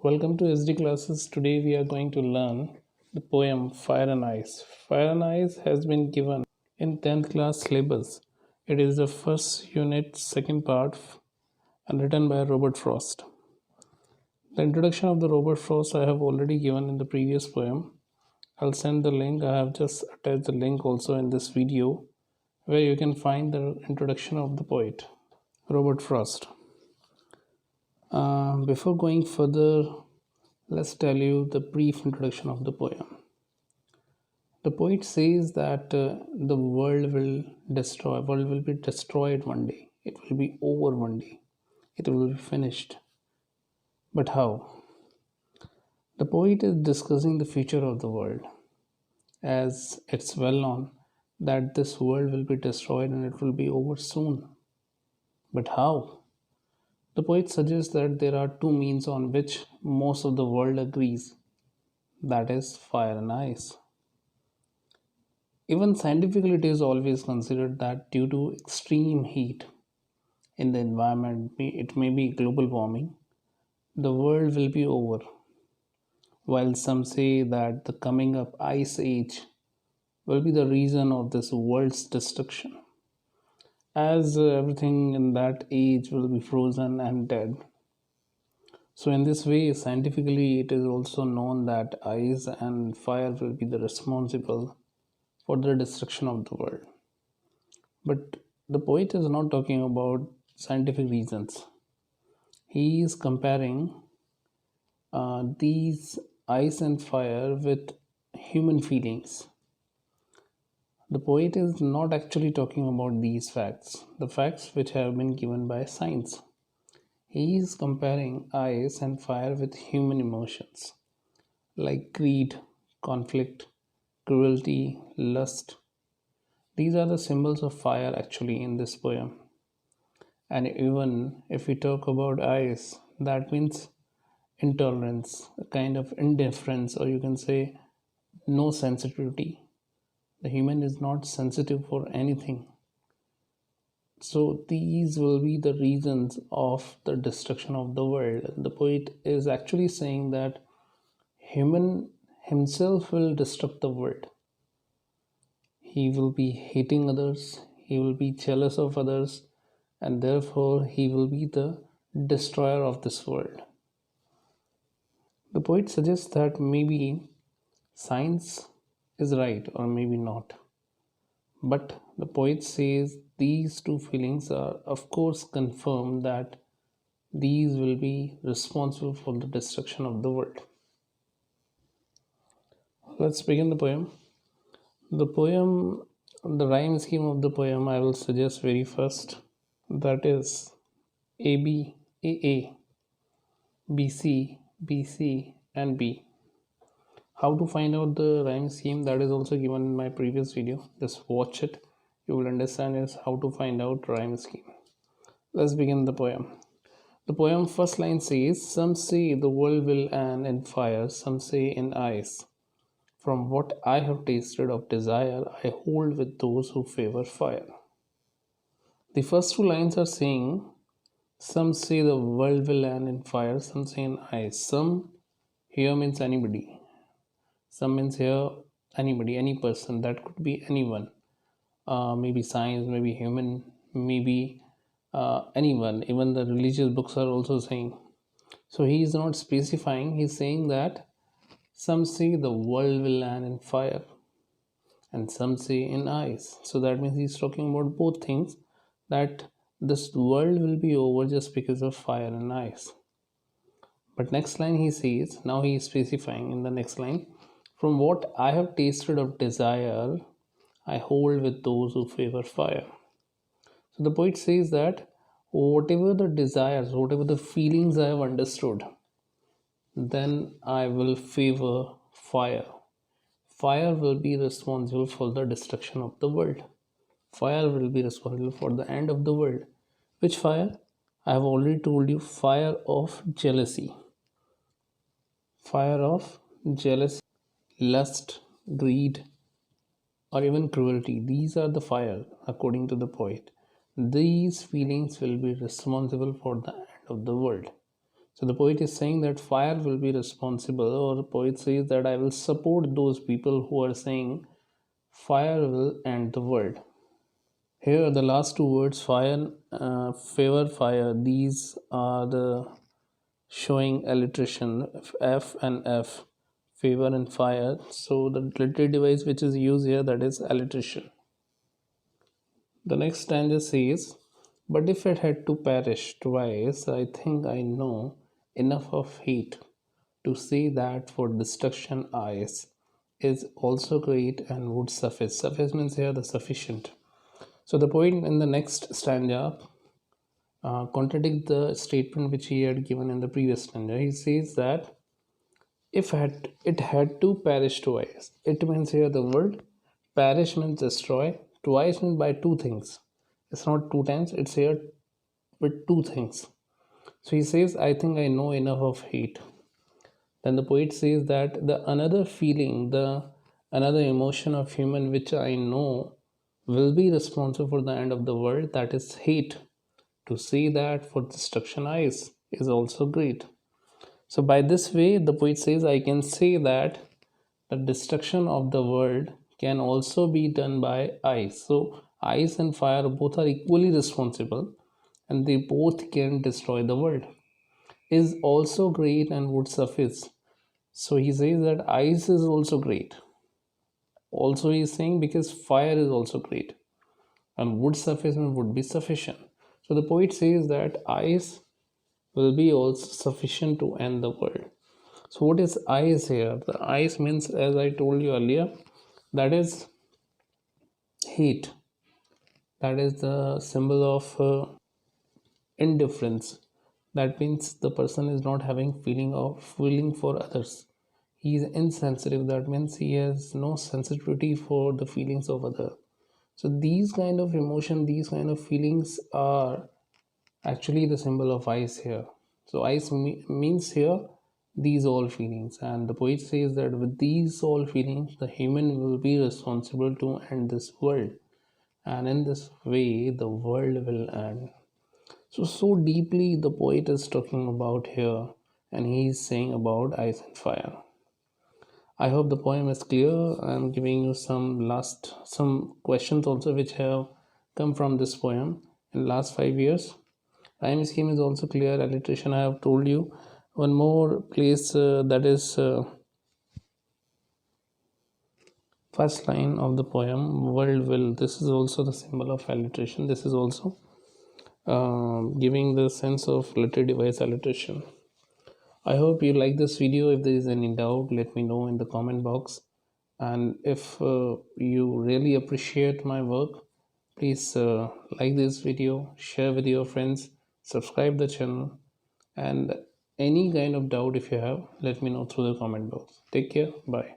Welcome to SD classes. Today we are going to learn the poem Fire and Ice. Fire and Ice has been given in 10th class syllabus. It is the first unit, second part, and written by Robert Frost. The introduction of the Robert Frost I have already given in the previous poem. I'll send the link. I have just attached the link also in this video where you can find the introduction of the poet, Robert Frost. Before going further, let's tell you the brief introduction of the poem. The poet says that the world will be destroyed one day. It will be over one day. It will be finished. But how? The poet is discussing the future of the world, as it's well known that this world will be destroyed and it will be over soon. But how? The poet suggests that there are two means on which most of the world agrees, that is, fire and ice. Even scientifically, it is always considered that due to extreme heat in the environment, it may be global warming, the world will be over. While some say that the coming up ice age will be the reason of this world's destruction, as everything in that age will be frozen and dead. So, in this way, scientifically, it is also known that ice and fire will be the responsible for the destruction of the world. But the poet is not talking about scientific reasons. He is comparing these ice and fire with human feelings. The poet is not actually talking about these facts, the facts which have been given by science. He is comparing ice and fire with human emotions like greed, conflict, cruelty, lust. These are the symbols of fire actually in this poem. And even if we talk about ice, that means intolerance, a kind of indifference, or you can say no sensitivity. The human is not sensitive for anything. So these will be the reasons of the destruction of the world. The poet is actually saying that human himself will destruct the world. He will be hating others, he will be jealous of others, and therefore he will be the destroyer of this world. The poet suggests that maybe science is right or maybe not. But the poet says these two feelings are, of course, confirmed that these will be responsible for the destruction of the world. Let's begin the poem. The rhyme scheme of the poem I will suggest very first. That is AB, AA, BC, BC, and B. How to find out the rhyme scheme, that is also given in my previous video. Just watch it. You will understand is how to find out rhyme scheme. Let's begin the poem. The poem first line says, some say the world will end in fire, some say in ice. From what I have tasted of desire, I hold with those who favor fire. The first two lines are saying, some say the world will end in fire, some say in ice. Some here means anybody. Some means here anybody, any person. That could be anyone. Maybe science, maybe human, maybe anyone. Even the religious books are also saying. So he is not specifying. He is saying that some say the world will end in fire and some say in ice. So that means he's talking about both things, that this world will be over just because of fire and ice. But next line he says, now he is specifying in the next line, from what I have tasted of desire, I hold with those who favor fire. So the poet says that whatever the desires, whatever the feelings I have understood, then I will favor fire. Fire will be responsible for the destruction of the world. Fire will be responsible for the end of the world. Which fire? I have already told you, fire of jealousy. Fire of jealousy, lust, greed, or even cruelty. These are the fire, according to the poet. These feelings will be responsible for the end of the world. So the poet is saying that fire will be responsible, or the poet says that I will support those people who are saying fire will end the world. Here, the last two words, fire, favor, fire, these are the showing alliteration, F and F, favor and fire. So the literary device which is used here, that is alliteration. The next stanza says, but if it had to perish twice, I think I know enough of hate to say that for destruction eyes is also great and would suffice. Suffice means here the sufficient. So the poet in the next stanza contradict the statement which he had given in the previous stanza. He says that if it had to perish twice, it means here the word perish means destroy, twice means by two things. It's not two times, it's here with two things. So he says, I think I know enough of hate. Then the poet says that the another feeling, the another emotion of human which I know will be responsible for the end of the world, that is hate. To see that for destruction eyes is also great. So by this way, the poet says, I can say that the destruction of the world can also be done by ice. So ice and fire both are equally responsible, and they both can destroy the world. Is also great and would suffice. So he says that ice is also great. Also he is saying because fire is also great, and would suffice and would be sufficient. So the poet says that ice will be also sufficient to end the world. So what is ice here? The ice means, as I told you earlier, that is heat. That is the symbol of indifference. That means the person is not having feeling for others. He is insensitive. That means he has no sensitivity for the feelings of other. So these kind of emotion, these kind of feelings are actually the symbol of ice here. So ice means here these all feelings, and the poet says that with these all feelings the human will be responsible to end this world, and in this way the world will end. So deeply the poet is talking about here, and he is saying about ice and fire. I hope the poem is clear. I'm giving you some questions also which have come from this poem in last 5 years. Rhyme scheme is also clear. Alliteration I have told you. One more place, that is first line of the poem, world will. This is also the symbol of alliteration. This is also giving the sense of literary device alliteration. I hope you like this video. If there is any doubt, let me know in the comment box. And if you really appreciate my work, please like this video, share with your friends, subscribe the channel, and any kind of doubt if you have, let me know through the comment box. Take care. Bye.